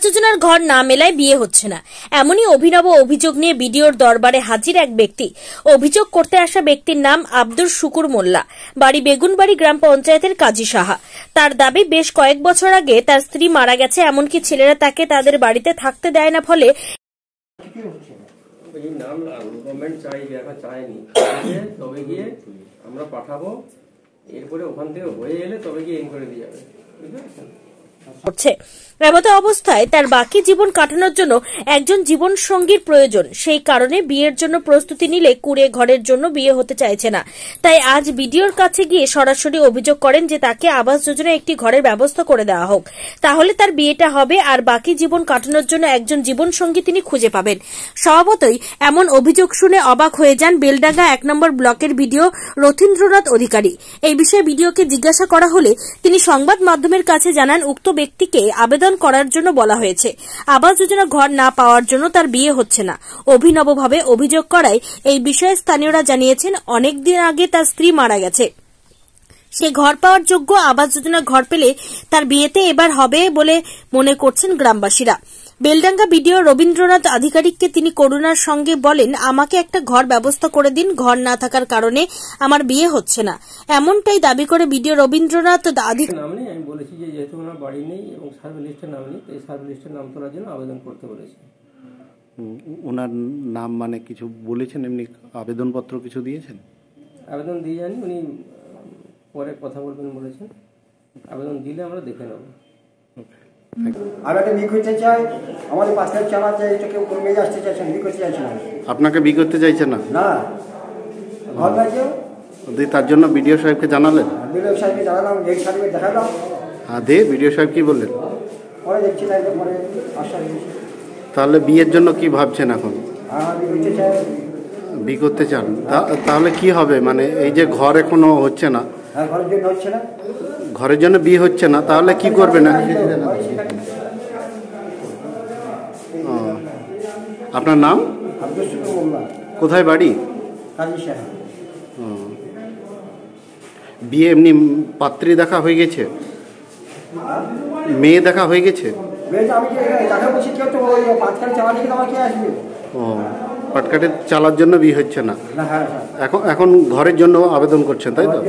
যোজনার ঘর না মেলায় বিয়ে হচ্ছে না, এমনই অভিনব অভিযোগ নিয়ে বিডিওর দরবারে হাজির এক ব্যক্তি। অভিযোগ করতে আসা ব্যক্তির নাম আব্দুর শুকুর মোল্লা, বাড়ি বেগুনবাড়ি গ্রাম পঞ্চায়েতের কাজী সাহা। তার দাবি, বেশ কয়েক বছর আগে তার স্ত্রী মারা গেছে, এমনকি ছেলেরা তাকে তাদের বাড়িতে থাকতে দেয় না, ফলে আমরা পাঠাবো, এরপরে ওখান থেকে হয়ে এলে তবে গিয়ে এনকোয়ারি দিয়ে যাবে। করছে। এমত অবস্থায় তার বাকি জীবন কাটানোর জন্য একজন জীবন সঙ্গীর প্রয়োজন। সেই কারণে বিয়ের জন্য প্রস্তুতি নিলে কুড়ে ঘরের জন্য বিয়ে হতে চাইছে না। তাই আজ বিডিওর কাছে গিয়ে সরাসরি অভিযোগ করেন যে তাকে আবাস যোজনায় একটি ঘরের ব্যবস্থা করে দেওয়া হোক, তাহলে তার বিয়েটা হবে আর বাকি জীবন কাটানোর জন্য একজন জীবন সঙ্গী তিনি খুঁজে পাবেন। স্বভাবতই এমন অভিযোগ শুনে অবাক হয়ে যান বেলডাঙ্গা 1 নম্বর ব্লকের বিডিও রথীন্দ্রনাথ অধিকারী। এই বিষয়ে বিডিওকে জিজ্ঞাসা করা হলে তিনি সংবাদ মাধ্যমের কাছে জানান, উক্ত ব্যক্তিকে আবেদন করার জন্য বলা হয়েছে। আবাস যোজনা ঘর না পাওয়ার জন্য তার বিয়ে হচ্ছে না। অভিনবভাবে অভিযোগ করায় এই বিষয়ে স্থানীয়রা জানিয়েছেন, অনেকদিন আগে তার স্ত্রী মারা গেছে, সে ঘর পাওয়ার যোগ্য, আবাস যোজনা ঘর পেলে তার বিয়েতে এবার হবে বলে মনে করছেন গ্রামবাসীরা। বেলডাঙ্গা বিডিও রবীন্দ্রনাথ আধিকারিককে তিনি করুণার সঙ্গে বলেন, আমাকে একটা ঘর ব্যবস্থা করে দিন, ঘর না থাকার কারণে আমার বিয়ে হচ্ছে না, এমনটাই দাবি করে বিডিও রবীন্দ্রনাথ আধিকারিক। আমি বলেছি যে যেহেতু ওনার বাড়ি নেই এবং সার্ভে লিস্টের নাম নেই, এই সার্ভে লিস্টের নাম তোলার জন্য আবেদন করতে বলেছি। ওনার নাম মানে কিছু বলেছেন, এমনি আবেদনপত্র কিছু দিয়েছেন? আবেদন দিয়ে জানি, উনি পরে কথা বলবেন বলেছেন। আবেদন দিলে আমরা দেখে নেব। আর একটা বিয়ে করতে চাই, আমাদের পাশে চালাতে এটা কেউ কমে আসতে চাইছে, বিয়ে করতে চাইছে না। আপনাকে বিয়ে করতে চাইছে না? না, ঘর নাই কেউ। তার জন্য বিডিও সাহেবকে জানালেন? বিডিও সাহেবকে জানালাম, এই সাহেবকে দেখালাম। হ্যাঁ, দে বিডিও সাহেব কি বললেন? পরে দেখছি না, পরে আশ্বাস দিয়েছি। তাহলে বিয়ের জন্য কি ভাবছেন এখন? বিয়ে করতে চাই। বিয়ে করতে চান? তাহলে কি হবে, মানে এই যে ঘর এখনো হচ্ছে না? হ্যাঁ, ঘরের জন্য হচ্ছে না। ঘরের জন্য বিয়ে হচ্ছে না, তাহলে কি করবেন? আপনার নাম? আব্দুর শুকুর মোল্লা। কোথায় বাড়ি? কাজী সাহা। বিয়ে এমনি পাত্রী দেখা হয়ে গেছে? মেয়ে দেখা হয়ে গেছে? ও, পাটকাঠি চালার জন্য বিয়ে হচ্ছে না। এখন ঘরের জন্য আবেদন করছেন, তাই তো?